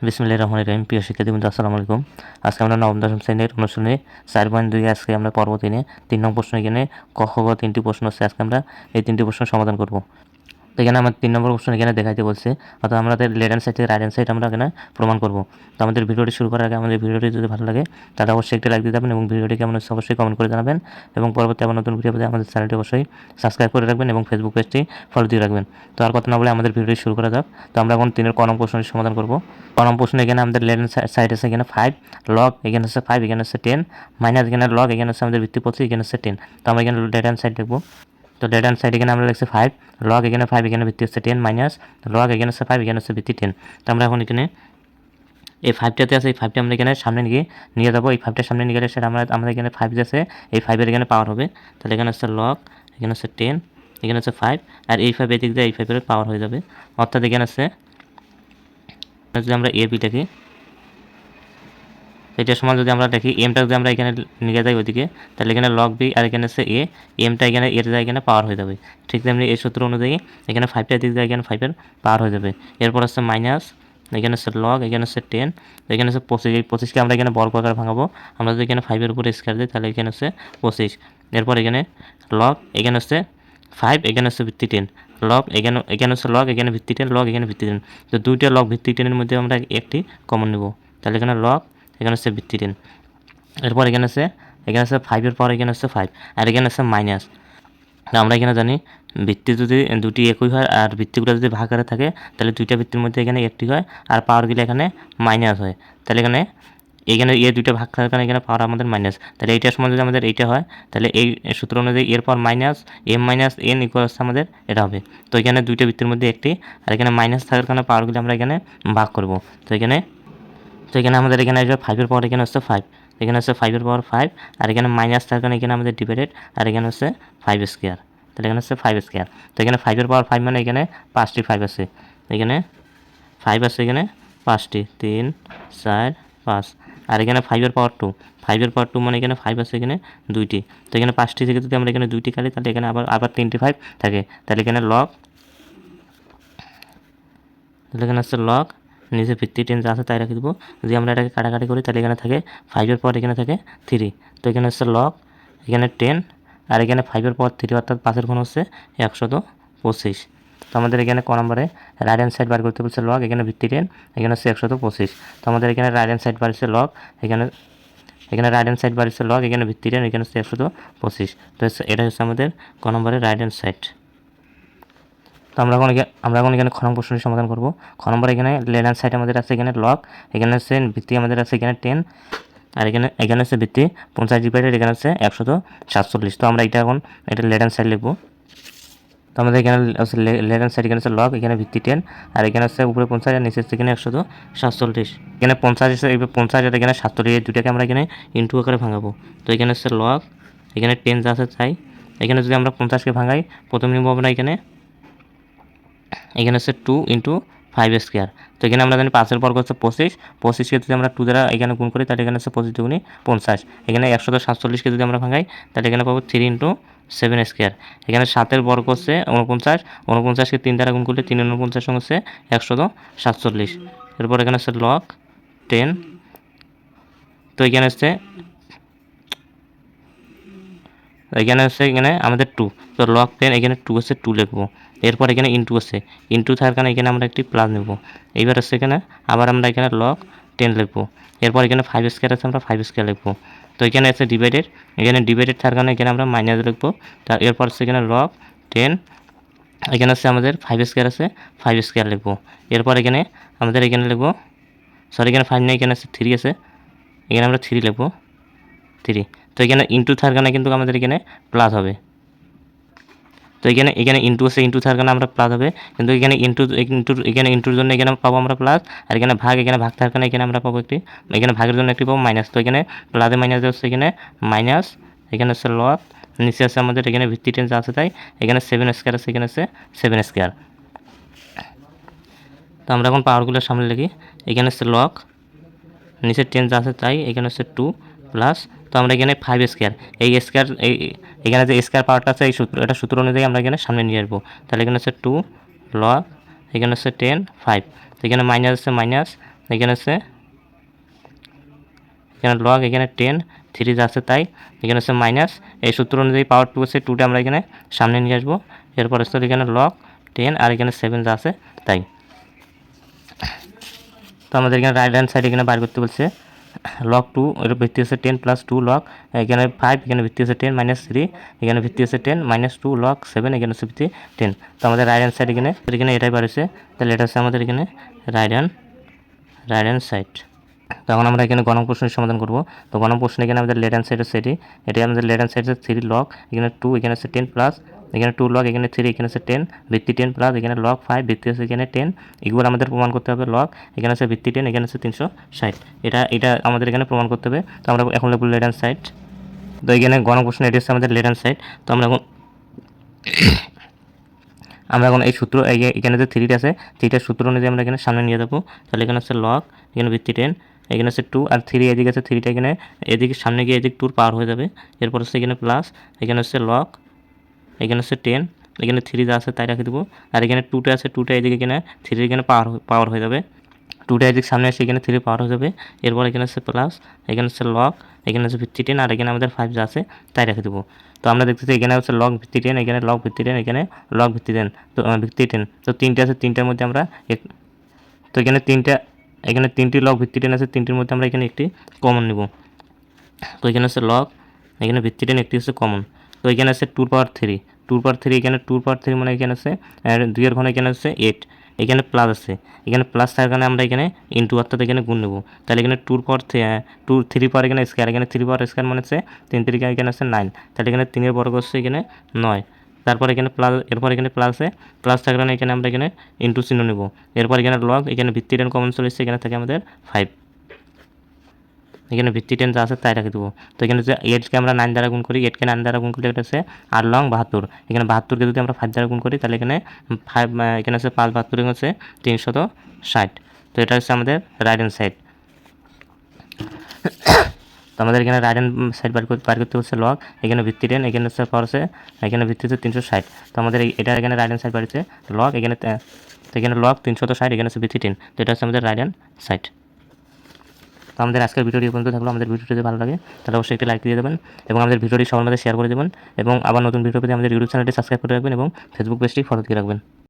বিসমিল্লাহির রহমানির রহিম। প্রিয় শিক্ষার্থীবৃন্দ, আসসালামু আলাইকুম। আজকে আমরা নবম দশম শ্রেণীর অনুশীলনী 4.2 আজকে আমরা পর্ব 3 3 নং প্রশ্ন এখানে ক খ গ 3টি প্রশ্ন আছে। আজকে আমরা এই 3টি প্রশ্ন সমাধান করব। তো এখানে আমার 3 নম্বর প্রশ্ন এখানে দেখাইতে বলছে, অর্থাৎ আমাদের লেফট হ্যান্ড সাইড থেকে রাইট হ্যান্ড সাইড আমরা এখানে প্রমাণ করব। তো আমাদের ভিডিওটি শুরু করার আগে আমাদের ভিডিওটি যদি ভালো লাগে তাহলে অবশ্যই একটি লাইক দিয়ে যাবেন এবং ভিডিওটি কেমন হচ্ছে অবশ্যই কমেন্ট করে জানাবেন এবং পরবর্তী আবার নতুন ভিডিও পেতে আমাদের চ্যানেলটি অবশ্যই সাবস্ক্রাইব করে রাখবেন এবং ফেসবুক পেজটি ফলো দিয়ে রাখবেন। তো আর কথা না বলে আমাদের ভিডিওটি শুরু করা যাক। তো আমরা এখন 3 ক নং প্রশ্নটি সমাধান করব। ক নং প্রশ্ন এখানে আমাদের লেফট হ্যান্ড সাইড আছে এখানে 5 লগ, এখানে হচ্ছে 5, এখানে হচ্ছে 10 মাইনাস এখানে লগ, এখানে হচ্ছে আমাদের ভিত্তি 25, এখানে হচ্ছে 10। তো আমরা এখানে লেফট হ্যান্ড সাইড লিখব। তো লেফট হ্যান্ড সাইড এখানে আমরা লিখছি 5 লগ, এখানে 5, এখানে ভিত্তি হচ্ছে 10 মাইনাস লগ, এখানে হচ্ছে 5, এখানে হচ্ছে ভিত্তি 10। তো আমরা এখন এখানে এই 5টাতে আছে, এই 5টা আমরা এখানে সামনে নিয়ে যাবো। এই 5টা সামনে নিয়ে গেলে সেটা আমাদের এখানে 5 আছে, এই 5-এর এখানে পাওয়ার হবে। তাহলে এখানে হচ্ছে লগ, এখানে হচ্ছে 10, এখানে হচ্ছে 5, আর এই 5 এদিক দিয়ে এই 5-এর পাওয়ার হয়ে যাবে। অর্থাৎ এখানে আছে যদি আমরা এ বি লিখি, এটার সমান যদি আমরা দেখি এমটা যদি আমরা এখানে নিয়ে যাই ওইদিকে, তাহলে এখানে লগ বি আর এখানে হচ্ছে এ, এমটা এখানে এর জায়গায় এখানে পাওয়ার হয়ে যাবে। ঠিক তেমনি এই সূত্র অনুযায়ী এখানে 5টা দিক দিয়ে এখানে 5-এর পাওয়ার হয়ে যাবে। এরপর হচ্ছে মাইনাস, এখানে হচ্ছে লগ, এখানে হচ্ছে 10, এখানে হচ্ছে 25, এই 25কে আমরা এখানে বর্গ আকারে ভাঙাবো। আমরা যদি এখানে 5-এর উপরে স্কয়ার দিই তাহলে এখানে হচ্ছে 25। এরপর এখানে লগ, এখানে হচ্ছে 5, এখানে হচ্ছে ভিত্তি 10, লগ এখানে হচ্ছে লগ, এখানে ভিত্তি 10, লগ এখানে ভিত্তি 10। তো দুইটা লগ ভিত্তি 10-এর মধ্যে আমরা একটি কমন নেব। তাহলে এখানে লগ, এখানে হচ্ছে ভিত্তি 10। এরপর এখানে আছে 5-এর পর এখানে হচ্ছে 5, আর এখানে আছে মাইনাস। আমরা এখানে জানি ভিত্তি যদি দুটি একই হয় আর ভিত্তিগুলো যদি ভাগ করে থাকে তাহলে দুইটা ভিত্তির মধ্যে এখানে একটি হয় আর পাওয়ারগুলো এখানে মাইনাস হয়। তাহলে এখানে দুইটা ভাগ থাকার কারণে এখানে পাওয়ার আমাদের মাইনাস। তাহলে এইটার সময় যদি আমাদের এইটা হয় তাহলে এই সূত্র অনুযায়ী এর পর minus M minus N equals আমাদের এটা হবে। তো এখানে দুইটা ভিত্তির মধ্যে একটি, আর এখানে মাইনাস থাকার কারণে পাওয়ারগুলো আমরা এখানে ভাগ করব। তো এখানে আমাদের এখানে আসবে 5-এর পাওয়ার, এখানে হচ্ছে 5, এখানে হচ্ছে 5-এর পাওয়ার 5, আর এখানে মাইনাস থাকার কারণে এখানে আমাদের ডিভাইডেড, আর এখানে হচ্ছে 5 স্কয়ার। তাহলে এখানে হচ্ছে 5 স্কয়ার। তো এখানে 5-এর পাওয়ার 5 মানে এখানে 5টি 5 আছে, এখানে 5 আছে, এখানে 5টি, 3 4 5, আর এখানে 5-এর পাওয়ার 2, 5-এর পাওয়ার 2 মানে এখানে 5 আছে, এখানে 2টি। তো এখানে 5টি থেকে যদি আমরা এখানে 2টি কাটি তাহলে এখানে আবার 3টি 5 থাকে। তাহলে এখানে লগ, তাহলে এখানে হচ্ছে লগ, নিচে ভিত্তি 10 যা আছে তাই রেখে দেবো। যদি আমরা এটাকে কাটাকাটি করি তাহলে এখানে থাকে 5-এর পর এখানে থাকে 3। তো এখানে হচ্ছে লগ, এখানে 10, আর এখানে 5-এর পর 3, অর্থাৎ 5-এর ঘন হচ্ছে 125। তো আমাদের এখানে ক নম্বরে রাইট হ্যান্ড সাইড বার করতে বলছে লগ, এখানে ভিত্তি 10, এখানে হচ্ছে 125। তো আমাদের এখানে রাইট হ্যান্ড সাইড বার হচ্ছে লগ, এখানে রাইট হ্যান্ড সাইড বার হচ্ছে লগ, এখানে ভিত্তি 10, এখানে হচ্ছে 125। তো এটা হচ্ছে আমাদের ক নম্বরে রাইট হ্যান্ড সাইড। তো আমরা এখন এখানে খ নম্বর প্রশ্নের সমাধান করব। খ নম্বর এখানে লেফট হ্যান্ড সাইড আমাদের আছে এখানে লগ, এখানে হচ্ছে ভিত্তি আমাদের আছে এখানে 10, আর এখানে হচ্ছে ভিত্তি 50 ডিভাইডেড, এখানে হচ্ছে 147। তো আমরা এটা লেফট হ্যান্ড সাইড লিখবো। তো আমাদের এখানে হচ্ছে লেফট হ্যান্ড সাইড, এখানে হচ্ছে লগ, এখানে ভিত্তি 10, আর এখানে হচ্ছে উপরে 50 আর নিচে হচ্ছে এখানে 147। এখানে 50 এসে 50 আর এখানে 47, এই দুটাকে আমরা এখানে ইনটু আকারে ভাঙাবো। তো এখানে হচ্ছে লগ, এখানে 10 যা আছে তাই, এখানে যদি আমরা 50কে ভাঙাই প্রথম নিব আমরা এখানে হচ্ছে 2 ইন্টু 5 স্কয়ার। তো এখানে আমরা জানি 5-এর বর্গ হচ্ছে 25, 25কে যদি আমরা 2 দ্বারা এখানে গুণ করি তাহলে এখানে হচ্ছে 25 দুগুণে 50। এখানে 147কে যদি আমরা ভাঙাই তাহলে এখানে পাবো 3 ইন্টু 7 স্কয়ার। এখানে 7-এর বর্গ হচ্ছে 49, 49কে 3 দ্বারা গুণ করলে 3 49 সঙ্গে হচ্ছে 147। এরপর এখানে হচ্ছে লগ 10, তো এখানে হচ্ছে এখানে আমাদের 2, তো লগ 10, এখানে 2 হচ্ছে 2 লিখবো। এরপর এখানে ইনটু আছে, ইনটু থাকার কারণে এখানে আমরা একটি প্লাস নেব। এইবার হচ্ছে এখানে আবার আমরা এখানে লগ 10 লিখবো। এরপর এখানে 5 স্কয়ার আছে, আমরা 5 স্কয়ার লিখবো। তো এখানে আছে ডিভাইডেড, এখানে ডিভাইডেড থাকার কারণে এখানে আমরা মাইনাস লিখবো। তার এরপর হচ্ছে এখানে লগ 10, এখানে হচ্ছে আমাদের 5 স্কয়ার আছে, 5 স্কয়ার লিখবো। এরপর এখানে আমাদের এখানে লিখবো, সরি এখানে 5 নেই, এখানে আছে 3 আছে, এখানে আমরা 3 লিখবো, 3। তো এখানে ইনটু থাকার কারণে কিন্তু আমাদের এখানে প্লাস হবে। তো এখানে ইনটু আছে, ইনটু থাকার কারণে আমরা প্লাস হবে, কিন্তু এখানে এখানে ইনটুর জন্য এখানে পাবো আমরা প্লাস, আর এখানে ভাগ থাকার কারণে এখানে আমরা পাবো একটি, এখানে ভাগের জন্য একটি পাবো মাইনাস। তো এখানে প্লাসে মাইনাস হচ্ছে এখানে মাইনাস, এখানে হচ্ছে লগ, নিচে আছে আমাদের এখানে ভিত্তি 10 যা আছে তাই, এখানে 7 স্কয়ার আছে, এখানে আছে 7 স্কয়ার। তো আমরা এখন পাওয়ারগুলোর সামনে লিখি, এখানে হচ্ছে লগ, নিচে 10 যা আছে তাই, এখানে হচ্ছে 2 প্লাস, তো আমরা এখানে 5 স্কয়ার, এই স্কয়ার এখানে যে স্কয়ার পাওয়ারটা আছে এই সূত্র অনুযায়ী আমরা এখানে সামনে নিয়ে আসবো। তাহলে এখানে হচ্ছে 2 লগ, এখানে হচ্ছে 10 5, তো এখানে মাইনাস আছে মাইনাস, এখানে হচ্ছে এখানে লগ, এখানে 10 3 যা আছে তাই, এখানে হচ্ছে মাইনাস, এই সূত্র অনুযায়ী পাওয়ার 2 আছে, 2টা আমরা এখানে সামনে নিয়ে আসবো। এরপর হচ্ছে এখানে লগ 10 আর এখানে 7 যা আছে তাই। তো আমাদের এখানে রাইট হ্যান্ড সাইড এখানে বার করতে বলছে লগ 2 এর ভিত্তি হচ্ছে 10 প্লাস 2 লগ, এখানে 5, এখানে ভিত্তি হচ্ছে 10 মাইনাস 3, এখানে ভিত্তি হচ্ছে 10 মাইনাস 2 লগ 7, এখানে হচ্ছে ভিত্তি 10। তো আমাদের রাইট হ্যান্ড সাইড এখানে এটাই বাড়ছে, তাহলে এটা হচ্ছে আমাদের এখানে রাইট হ্যান্ড সাইড। তখন আমরা এখানে গণক প্রশ্নের সমাধান করব। তো গণক প্রশ্ন এখানে আমাদের লেফট হ্যান্ড সাইড হচ্ছে এটি আমাদের লেফট হ্যান্ড সাইড হচ্ছে 3 লগ, এখানে 2, এখানে হচ্ছে 10 প্লাস, এখানে 2 লগ, এখানে 3, এখানে হচ্ছে 10 ভিত্তি 10 প্লাস, এখানে লগ 5 ভিত্তি হচ্ছে এখানে 10 ইকুয়াল আমাদের প্রমাণ করতে হবে লগ, এখানে হচ্ছে ভিত্তি 10, এখানে হচ্ছে 360। এটা আমাদের এখানে প্রমাণ করতে হবে। তো আমরা এখন লিখব লেফট হ্যান্ড সাইড। তো এখানে গণক প্রশ্ন এটি হচ্ছে আমাদের লেফট হ্যান্ড সাইড। তো আমরা এখন এই সূত্র এখানে যে 3টা আছে 3টার সূত্র অনুযায়ী আমরা এখানে সামনে নিয়ে যাবো। তাহলে এখানে হচ্ছে লগ, এখানে ভিত্তি 10, এখানে হচ্ছে 2 আর 3 এদিকে আছে, 3টা এখানে এদিকে সামনে গিয়ে এদিকে 2 পাওয়ার হয়ে যাবে। এরপর হচ্ছে এখানে প্লাস, এখানে হচ্ছে লগ, এখানে হচ্ছে 10, এখানে 3 যা আছে তাই রেখে দেবো। আর এখানে 2টা আছে, 2টা এদিকে এখানে 3 এখানে পাওয়ার হয়ে যাবে, 2টা এদিকে সামনে আসে এখানে 3 পাওয়ার হয়ে যাবে। এরপর এখানে হচ্ছে প্লাস, এখানে হচ্ছে লগ, এখানে হচ্ছে ভিত্তি 10 আর এখানে আমাদের 5 যা আছে তাই রেখে দেবো। তো আমরা দেখতেছি এখানে হচ্ছে লগ ভিত্তি 10, এখানে লগ ভিত্তি 10, এখানে লগ ভিত্তি 10, তো ভিত্তি 10। তো 3টে আছে, 3টার মধ্যে আমরা তো এখানে 3টি লগ ভিত্তি 10 আছে, 3টির মধ্যে আমরা এখানে একটি কমন নিব। তো এখানে হচ্ছে লগ, এখানে ভিত্তি 10, একটি হচ্ছে কমন। তো এখানে আছে 2 পাওয়ার 3, 2 পাওয়ার 3, এখানে 2 পাওয়ার 3 মানে এখানে আছে 2 এর ঘন, এখানে আছে 8, এখানে প্লাস আছে, এখানে প্লাস থাকার কারণে আমরা এখানে ইন্টু অর্থাৎ এখানে গুণ নেব। তাহলে এখানে 2 পাওয়ার 3 পাওয়ার এখানে স্কোয়ার, এখানে 3 পাওয়ার স্কোয়ার মানে হচ্ছে 3 3 এখানে আছে 9, তাহলে এখানে 3 এর বর্গ হচ্ছে এখানে 9। তারপর এখানে প্লাস, এরপর এখানে প্লাস থাকার কারণে এখানে আমরা এখানে ইন্টু চিহ্ন নেব। এরপর এখানে লগ, এখানে ভিত্তি 10 কমন চলে এসেছে, এখানে থাকে আমাদের 5, এখানে ভিত্তি 10 যা আছে তাই রেখে দেবো। তো এখানে যে 8কে আমরা 9 দ্বারা গুণ করি, 8কে 9 দ্বারা গুণ করলে এটা হচ্ছে 8 লং 72, এখানে 72কে যদি আমরা 5 দ্বারা গুণ করি তাহলে এখানে 5, এখানে হচ্ছে 5 72 হচ্ছে 360। তো এটা হচ্ছে আমাদের রাইট হ্যান্ড সাইড। তো আমাদের এখানে রাইট হ্যান্ড সাইড বার করতে হচ্ছে লগ, এখানে ভিত্তি 10, এখানে হচ্ছে পাওয়ার আছে, এখানে ভিত্তি হচ্ছে 360। তো আমাদের এটা এখানে রাইট হ্যান্ড সাইড বাড়িছে লগ, এখানে তো এখানে লগ 360, এখানে হচ্ছে ভিত্তি 10। তো এটা হচ্ছে আমাদের রাইট হ্যান্ড সাইড। তো আমাদের আজকের ভিডিওটি পর্যন্ত থাকলো। আমাদের ভিডিওটি যদি ভালো লাগে তাহলে অবশ্যই একটি লাইক দিয়ে দেবেন এবং আমাদের ভিডিওটি সবার মধ্যে শেয়ার করে দেবেন এবং আবার নতুন ভিডিও পেতে আমাদের ইউটিউব চ্যানেলটি সাবস্ক্রাইব করে রাখবেন এবং ফেসবুক পেজটি ফলো দিয়ে রাখবেন।